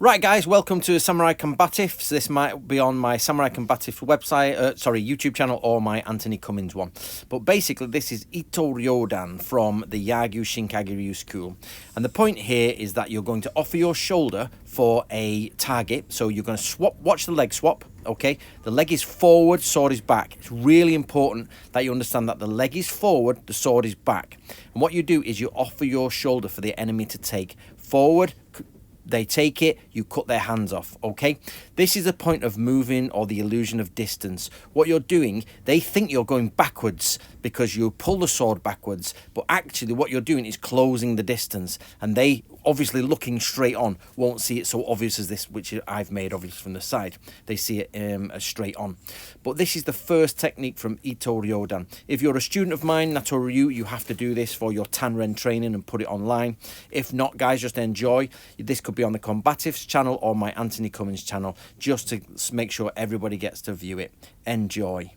Right, guys, welcome to Samurai Combatives. This might be on my Samurai Combatives website, YouTube channel, or my Anthony Cummins one. But basically, this is Ito Ryodan from the Yagyu Shinkagyu school. And the point here is that you're going to offer your shoulder for a target. So you're going to swap, watch the leg swap, okay? The leg is forward, sword is back. It's really important that you understand that the leg is forward, the sword is back. And what you do is you offer your shoulder for the enemy to take forward. They take it, you cut their hands off, okay? This is the point of moving or the illusion of distance. What you're doing, they think you're going backwards because you pull the sword backwards, but actually what you're doing is closing the distance, and they, obviously looking straight on, won't see it so obvious as this, which I've made obvious from the side. They see it as straight on. But this is the first technique from Ito Ryodan. If you're a student of mine, Nato-Ryu, you have to do this for your Tanren training and put it online. If not, guys, just enjoy. This could be on the Combatives channel or my Anthony Cummins channel, just to make sure everybody gets to view it. Enjoy.